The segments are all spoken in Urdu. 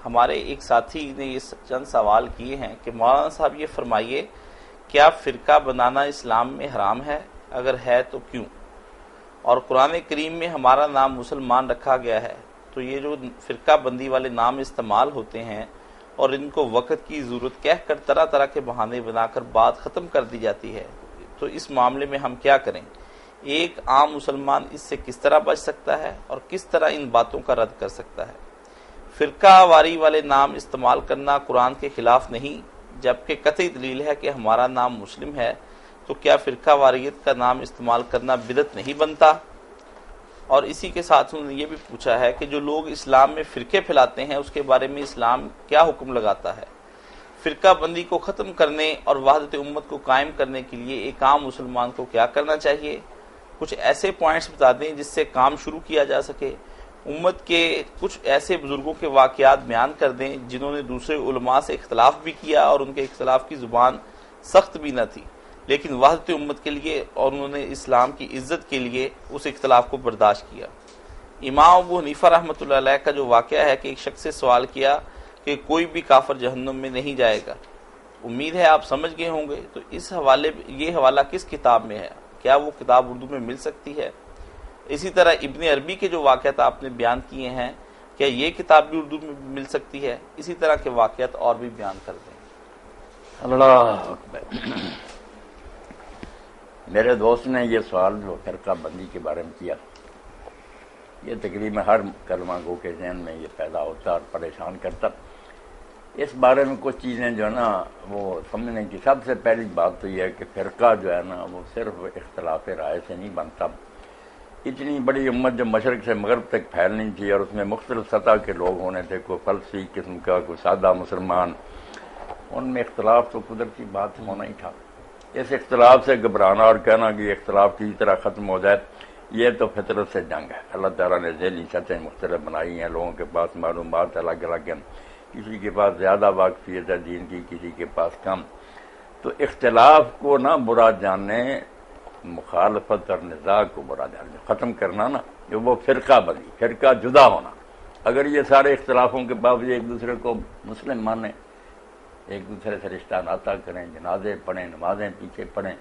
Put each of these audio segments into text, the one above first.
ہمارے ایک ساتھی نے یہ چند سوال کیے ہیں کہ مولانا صاحب یہ فرمائیے، کیا فرقہ بنانا اسلام میں حرام ہے؟ اگر ہے تو کیوں؟ اور قرآن کریم میں ہمارا نام مسلمان رکھا گیا ہے، تو یہ جو فرقہ بندی والے نام استعمال ہوتے ہیں اور ان کو وقت کی ضرورت کہہ کر طرح طرح کے بہانے بنا کر بات ختم کر دی جاتی ہے، تو اس معاملے میں ہم کیا کریں؟ ایک عام مسلمان اس سے کس طرح بچ سکتا ہے اور کس طرح ان باتوں کا رد کر سکتا ہے؟ فرقہ واری والے نام استعمال کرنا قرآن کے خلاف نہیں، جبکہ قطعی دلیل ہے کہ ہمارا نام مسلم ہے، تو کیا فرقہ واریت کا نام استعمال کرنا بدعت نہیں بنتا؟ اور اسی کے ساتھ انہوں نے یہ بھی پوچھا ہے کہ جو لوگ اسلام میں فرقے پھیلاتے ہیں اس کے بارے میں اسلام کیا حکم لگاتا ہے؟ فرقہ بندی کو ختم کرنے اور وحدت امت کو قائم کرنے کے لیے ایک عام مسلمان کو کیا کرنا چاہیے؟ کچھ ایسے پوائنٹس بتا دیں جس سے کام شروع کیا جا سکے۔ امت کے کچھ ایسے بزرگوں کے واقعات بیان کر دیں جنہوں نے دوسرے علماء سے اختلاف بھی کیا اور ان کے اختلاف کی زبان سخت بھی نہ تھی، لیکن وحدت امت کے لیے اور انہوں نے اسلام کی عزت کے لیے اس اختلاف کو برداشت کیا۔ امام ابو حنیفہ رحمۃ اللہ علیہ کا جو واقعہ ہے کہ ایک شخص سے سوال کیا کہ کوئی بھی کافر جہنم میں نہیں جائے گا، امید ہے آپ سمجھ گئے ہوں گے، تو اس یہ حوالہ کس کتاب میں ہے؟ کیا وہ کتاب اردو میں مل سکتی ہے؟ اسی طرح ابن عربی کے جو واقعات آپ نے بیان کیے ہیں، کیا یہ کتاب بھی اردو میں مل سکتی ہے؟ اسی طرح کے واقعات اور بھی بیان کر دیں۔ اللہ اکبر۔ میرے دوست نے یہ سوال جو فرقہ بندی کے بارے میں کیا، یہ تقریباً ہر کلمہ گو کے ذہن میں یہ پیدا ہوتا اور پریشان کرتا۔ اس بارے میں کچھ چیزیں جو ہے نا وہ سمجھنے کی، سب سے پہلی بات تو یہ ہے کہ فرقہ جو ہے نا وہ صرف اختلاف رائے سے نہیں بنتا۔ اتنی بڑی امت جو مشرق سے مغرب تک پھیلنی تھی اور اس میں مختلف سطح کے لوگ ہونے تھے، کوئی فلسفی قسم کا، کوئی سادہ مسلمان، ان میں اختلاف تو قدرتی بات ہونا ہی تھا۔ اس اختلاف سے گھبرانا اور کہنا کہ یہ اختلاف کسی طرح ختم ہو جائے، یہ تو فطرت سے جنگ ہے۔ اللہ تعالیٰ نے ذہنی سطحیں مختلف بنائی ہیں، لوگوں کے پاس معلومات الگ الگ ہیں، کسی کے پاس زیادہ واقفیت ہے دین کی، کسی کے پاس کم۔ تو اختلاف کو نہ برا جاننے، مخالفت اور نزاع کو برا جاننے، ختم کرنا نا جو وہ فرقہ بنی، فرقہ جدا ہونا۔ اگر یہ سارے اختلافوں کے باوجود ایک دوسرے کو مسلم مانیں، ایک دوسرے سے رشتہ ناتا کریں، جنازے پڑھیں، نمازیں پیچھے پڑھیں،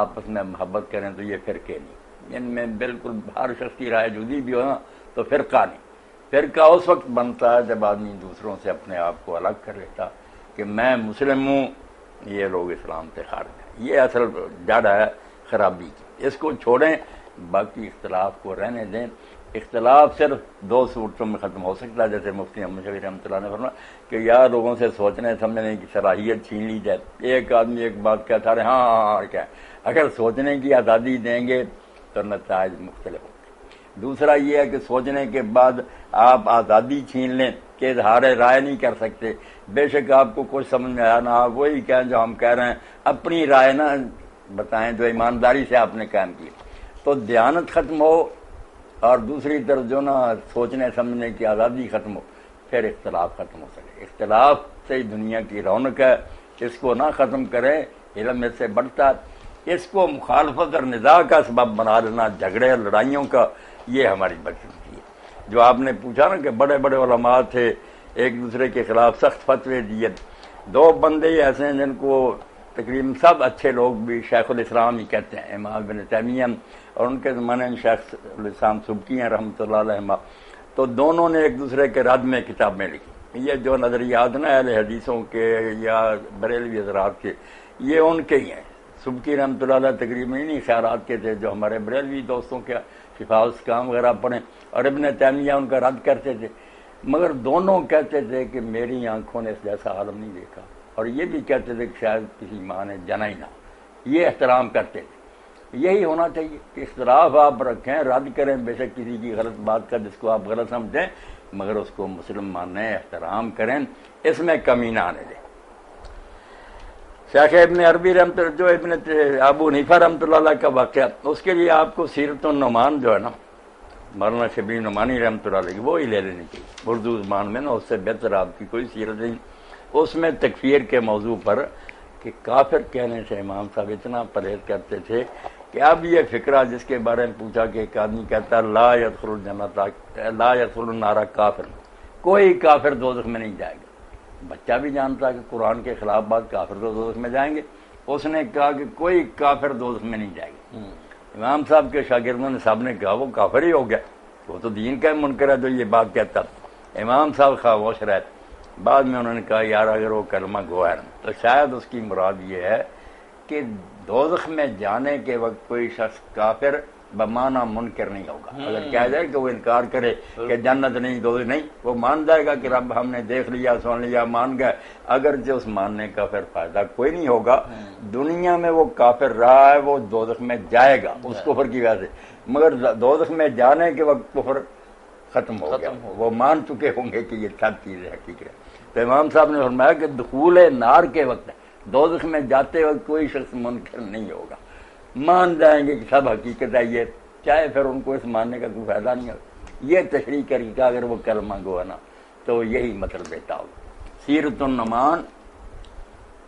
آپس میں محبت کریں، تو یہ فرقے نہیں۔ ان میں بالکل ہر شخص کی رائے جدی بھی ہو نا تو فرقہ نہیں۔ فرقہ اس وقت بنتا ہے جب آدمی دوسروں سے اپنے آپ کو الگ کر لیتا کہ میں مسلم ہوں، یہ لوگ اسلام سے خارج ہیں۔ یہ اصل جڑ ہے خرابی کی۔ اس کو چھوڑیں، باقی اختلاف کو رہنے دیں۔ اختلاف صرف دو صورتوں میں ختم ہو سکتا ہے، جیسے مفتی محمد شفیع رحمۃ اللہ نے فرمایا کہ یا لوگوں سے سوچنے سمجھنے کی صلاحیت چھین لی جائے۔ ایک آدمی ایک بات کہتا رہے ہاں کیا، اگر سوچنے کی آزادی دیں گے تو نتائج مختلف ہوں گے۔ دوسرا یہ ہے کہ سوچنے کے بعد آپ آزادی چھین لیں کہ اظہار رائے نہیں کر سکتے، بے شک آپ کو کچھ سمجھ میں آیا نہ، آپ وہی کہیں جو ہم کہہ رہے ہیں، اپنی رائے نہ بتائیں جو ایمانداری سے آپ نے قائم کی، تو دیانت ختم ہو اور دوسری طرف جو نا سوچنے سمجھنے کی آزادی ختم ہو، پھر اختلاف ختم ہو سکے۔ اختلاف سے دنیا کی رونق ہے، اس کو نہ ختم کریں، علم اس سے بڑھتا ہے۔ اس کو مخالفت اور نزاع کا سبب بنا لینا، جھگڑے اور لڑائیوں کا، یہ ہماری بدقسمتی ہے۔ جو آپ نے پوچھا نا کہ بڑے بڑے علماء تھے، ایک دوسرے کے خلاف سخت فتوے دیے، دو بندے ایسے ہیں جن کو تقریباً سب اچھے لوگ بھی شیخ الاسلام ہی کہتے ہیں، امام ابن تیمیہ، اور ان کے زمانے میں شیخ الاسلام سبکی ہیں رحمۃ اللہ علیہ۔ تو دونوں نے ایک دوسرے کے رد میں کتابیں لکھی۔ یہ جو نظریات نا اہل حدیثوں کے یا بریلوی حضرات کے، یہ ان کے ہی ہیں۔ سبکی رحمۃ اللہ علیہ تقریباً انہی خیالات کے تھے جو ہمارے بریلوی دوستوں کے شفاء الاسقام وغیرہ پڑھیں، اور ابن تیمیہ ان کا رد کرتے تھے، مگر دونوں کہتے تھے کہ میری آنکھوں نے اس جیسا عالم نہیں دیکھا، اور یہ بھی کہتے تھے کہ شاید کسی ماں نے جنا ہی نہ۔ یہ احترام کرتے تھے۔ یہی ہونا چاہیے کہ اختلاف آپ رکھیں، رد کریں بے شک کسی کی غلط بات کا جس کو آپ غلط سمجھیں، مگر اس کو مسلم مانیں، احترام کریں، اس میں کمی نہ آنے دیں۔ شیخ ابن عربی رحمۃ اللہ، جو ابن ابو حنیفہ رحمۃ اللہ علیہ کا واقعہ، اس کے لیے آپ کو سیرت النعمان جو ہے نا مولانا شبیر نعمانی رحمۃ اللہ علیہ کی، وہی لے لینی چاہیے اردو زبان میں نا، اس سے بہتر آپ کی کوئی سیرت نہیں۔ اس میں تکفیر کے موضوع پر کہ کافر کہنے سے امام صاحب اتنا پرہیز کرتے تھے کہ اب یہ فکرہ جس کے بارے میں پوچھا کہ ایک آدمی کہتا ہے لا يدخل الجنت لا يدخل النار کافر، کوئی کافر دوزخ میں نہیں جائے گا۔ بچہ بھی جانتا ہے کہ قرآن کے خلاف بات، کافر تو دوزخ میں جائیں گے، اس نے کہا کہ کوئی کافر دوزخ میں نہیں جائے گا۔ امام صاحب کے شاگردوں نے سب نے کہا وہ کافر ہی ہو گیا، وہ تو دین کا منکر ہے جو یہ بات کہتا۔ امام صاحب خاموش رہے، بعد میں انہوں نے کہا یار اگر وہ کلمہ گو ہے تو شاید اس کی مراد یہ ہے کہ دوزخ میں جانے کے وقت کوئی شخص کافر بمعنی منکر نہیں ہوگا۔ اگر کہا جائے کہ وہ انکار کرے کہ جنت نہیں دوزخ نہیں، وہ مان جائے گا کہ رب ہم نے دیکھ لیا سن لیا مان گئے، اگرچہ اس ماننے کا پھر فائدہ کوئی نہیں ہوگا۔ دنیا میں وہ کافر رہا ہے، وہ دوزخ میں جائے گا اس کفر کی وجہ سے، مگر دوزخ میں جانے کے وقت کفر ختم ہو گیا، وہ مان چکے ہوں گے کہ یہ سب چیزیں حقیقت ہے۔ تو امام صاحب نے فرمایا کہ دخول نار کے وقت دوزخ میں جاتے وقت کوئی شخص منکر نہیں ہوگا، مان جائیں گے کہ سب حقیقت ہے یہ، چاہے پھر ان کو اس ماننے کا کوئی فائدہ نہیں ہوگا۔ یہ تشریح کر کے اگر وہ کلمہ گو ہے نا تو یہی مطلب دیتا ہوگا۔ سیرت النعمان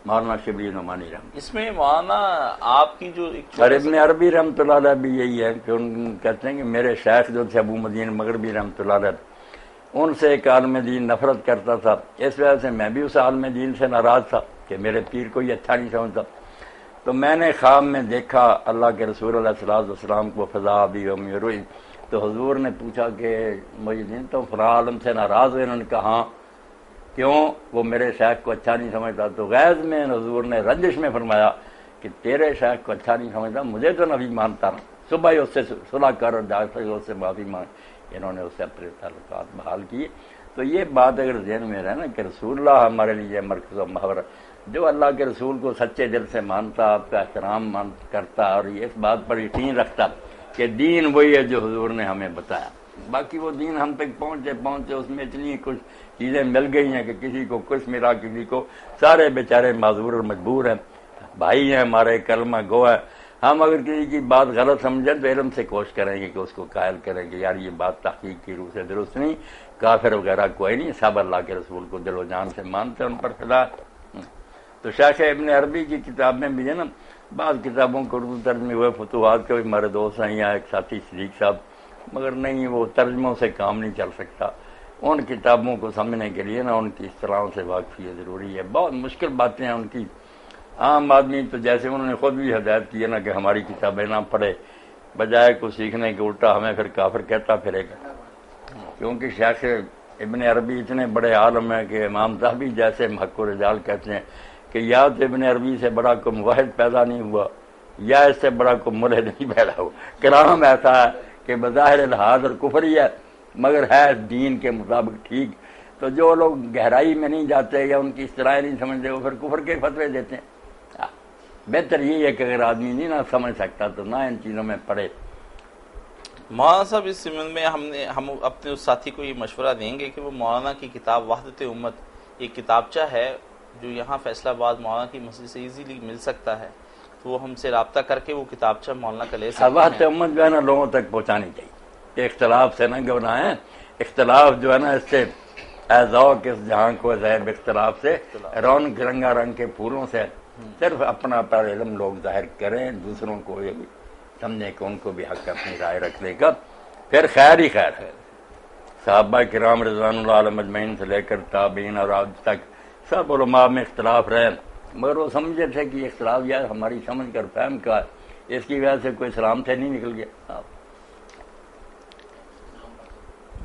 مولانا شبلی نعمانی رحمۃ۔ اس میں مولانا آپ کی جو اور ابن عربی رحمۃ اللہ علیہ بھی یہی ہے کہ ان کہتے ہیں کہ میرے شیخ جو تھے ابو مدین مغربی رحمۃ اللہ علیہ، ان سے ایک عالم دین نفرت کرتا تھا، اس وجہ سے میں بھی اس عالم دین سے ناراض تھا کہ میرے پیر کو یہ اچھا نہیں سمجھتا۔ تو میں نے خواب میں دیکھا اللہ کے رسول علیہ الصلوۃ والسلام کو فضا بھی روئی، تو حضور نے پوچھا کہ مجھے دین تو فلاں عالم سے ناراض ہوئے؟ انہوں نے کہا ہاں، کیوں؟ وہ میرے شیخ کو اچھا نہیں سمجھتا۔ تو غیظ میں حضور نے رنجش میں فرمایا کہ تیرے شیخ کو اچھا نہیں سمجھتا، مجھے تو نبی مانتا نا، صبح ہی اس سے صلح کر اور جا کر اس سے معافی مانگ۔ انہوں نے اس سے اپنے تعلقات بحال کیے۔ تو یہ بات اگر ذہن میں رہے نا کہ رسول اللہ ہمارے لیے مرکز و محور، جو اللہ کے رسول کو سچے دل سے مانتا، آپ کا احترام کرتا اور اس بات پر یقین رکھتا کہ دین وہی ہے جو حضور نے ہمیں بتایا، باقی وہ دین ہم تک پہنچے اس میں اتنی کچھ چیزیں مل گئی ہیں کہ کسی کو کچھ ملا، کسی کو، سارے بیچارے معذور اور مجبور ہیں، بھائی ہیں ہمارے، کلمہ گو ہے۔ ہم اگر کسی کی بات غلط سمجھیں تو علم سے کوشش کریں گے کہ اس کو قائل کریں کہ یار یہ بات تحقیق کی روح سے درست نہیں، کافر وغیرہ کوئی نہیں، سب اللہ کے رسول کو دل و جان سے مانتے ہیں، ان پر فدا۔ تو شیخ ابن عربی کی کتاب میں بھی ہے نا، بعض کتابوں کو اردو ترجمے ہوئے، فتوحات کے بھی ہمارے دوست ہیں یا ایک ساتھی صدیق صاحب، مگر نہیں وہ ترجموں سے کام نہیں چل سکتا، ان کتابوں کو سمجھنے کے لیے نا ان کی اصطلاحوں سے واقفیت ضروری ہے، بہت مشکل باتیں ہیں ان کی۔ عام آدمی تو جیسے انہوں نے خود بھی ہدایت کی ہے نا کہ ہماری کتابیں نہ پڑھے، بجائے کو سیکھنے کے الٹا ہمیں پھر کافر کہتا پھرے گا، کیونکہ شیخ ابن عربی اتنے بڑے عالم ہیں کہ امام ذہبی جیسے حق و رجال کہتے ہیں کہ یا تو ابن عربی سے بڑا کوئی موحد پیدا نہیں ہوا یا اس سے بڑا کوئی ملحد نہیں پیدا ہوا۔ کلام ایسا ہے کہ بظاہر الحاظ اور کفر ہی ہے مگر ہے دین کے مطابق ٹھیک۔ تو جو لوگ گہرائی میں نہیں جاتے یا ان کی اصطلاح نہیں سمجھتے وہ پھر کفر کے فتوے دیتے ہیں۔ بہتر یہی ہے کہ اگر آدمی نہیں نہ سمجھ سکتا تو نہ ان چیزوں میں پڑے۔ مولانا صاحب اس سمن میں ہم اپنے اس ساتھی کو یہ مشورہ دیں گے کہ وہ مولانا کی کتاب وحدت امت، ایک کتابچہ ہے جو یہاں فیصل آباد مولانا کی مسجد سے ایزیلی مل سکتا ہے، تو وہ ہم سے رابطہ کر کے وہ کتابچہ مولانا کا لے سکتے ہیں۔ وحدت امت جو ہے نا لوگوں تک پہنچانی چاہیے کہ اختلاف سے نہ گھبرائیں، اختلاف جو ہے نا اس سے ذوق اس جہاں کو ذہب اختلاف سے رونق رنگا رنگ کے پھولوں سے صرف اپنا پر علم لوگ ظاہر کریں، دوسروں کو یہ بھی سمجھیں کہ ان کو بھی حق اپنی رائے رکھنے کا، پھر خیر ہی خیر ہے۔ صحابہ کرام رضوان اللہ علیہم اجمعین سے لے کر تابعین اور آج تک سب علماء میں اختلاف رہے، مگر وہ سمجھے تھے کہ یہ اختلاف یار ہماری سمجھ کر فہم کا ہے، اس کی وجہ سے کوئی اسلام سے نہیں نکل گیا۔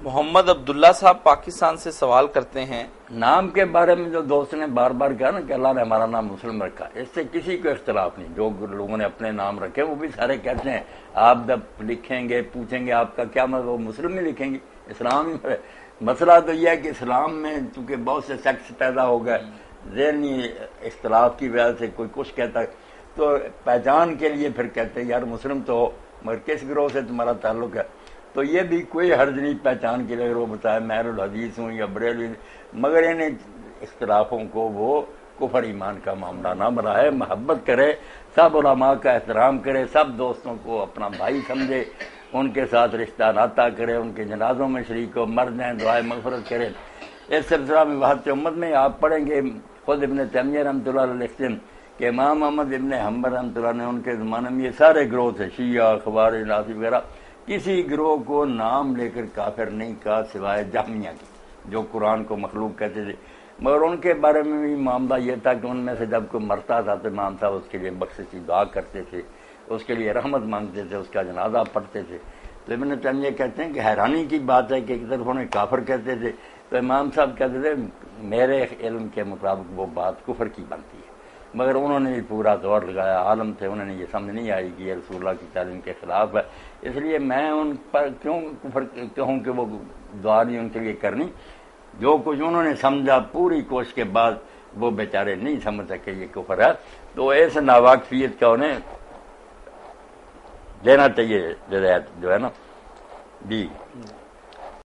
محمد عبداللہ صاحب پاکستان سے سوال کرتے ہیں، نام کے بارے میں جو دوست نے بار بار کہا نا کہ اللہ نے ہمارا نام مسلم رکھا، اس سے کسی کو اختلاف نہیں، جو لوگوں نے اپنے نام رکھے وہ بھی سارے کہتے ہیں آپ جب لکھیں گے پوچھیں گے آپ کا کیا مطلب، وہ مسلم میں لکھیں گے، اسلام ہی۔ مسئلہ تو یہ ہے کہ اسلام میں چونکہ بہت سے سیکٹس پیدا ہو گئے، ذہنی اختلاف کی وجہ سے کوئی کچھ کہتا ہے، تو پہچان کے لیے پھر کہتے ہیں یار مسلم تو ہو مگر کس گروہ سے تمہارا تعلق ہے، تو یہ بھی کوئی حرج نہیں پہچان کے لیے اگر وہ بتائے میں اہل الحدیث ہوں یا بریلوی، مگر ان اختلافوں کو وہ کفر ایمان کا معاملہ نہ بنائے، محبت کرے، سب علماء کا احترام کرے، سب دوستوں کو اپنا بھائی سمجھے، ان کے ساتھ رشتہ ناطہ کرے، ان کے جنازوں میں شریک ہو، مر جائیں دعائے مغفرت کرے۔ اس سلسلہ میں وحدت امت میں آپ پڑھیں گے خود ابن تیمیہ رحمۃ اللہ علیہ لکھتے ہیں کہ امام احمد ابن حنبل رحمۃ اللہ نے ان کے زمانے میں یہ سارے گروہ تھے، شیعہ خوارج ناصری وغیرہ، کسی گروہ کو نام لے کر کافر نہیں کہا سوائے جہمیہ کی، جو قرآن کو مخلوق کہتے تھے، مگر ان کے بارے میں بھی معاملہ یہ تھا کہ ان میں سے جب کوئی مرتا تھا تو امام صاحب اس کے لیے بخشش کی دعا کرتے تھے، اس کے لیے رحمت مانگتے تھے، اس کا جنازہ پڑھتے تھے۔ تو ابن تیمیہ کہتے ہیں کہ حیرانی کی بات ہے کہ ایک طرف انہیں کافر کہتے تھے تو امام صاحب کہتے تھے میرے علم کے مطابق وہ بات کفر کی بنتی ہے، مگر انہوں نے بھی پورا زور لگایا، عالم تھے، انہوں نے یہ سمجھ نہیں آئی کہ یہ رسول اللہ کی تعلیم کے خلاف ہے، اس لیے میں ان پر کیوں کفر کہوں کہ وہ دعا نہیں ان کے لیے کرنی۔ جو کچھ انہوں نے سمجھا پوری کوشش کے بعد وہ بیچارے نہیں سمجھ سکے یہ کفر ہے، تو ایسے ناواقفیت کا انہیں دینا چاہیے ہدایت جو ہے نا۔ جی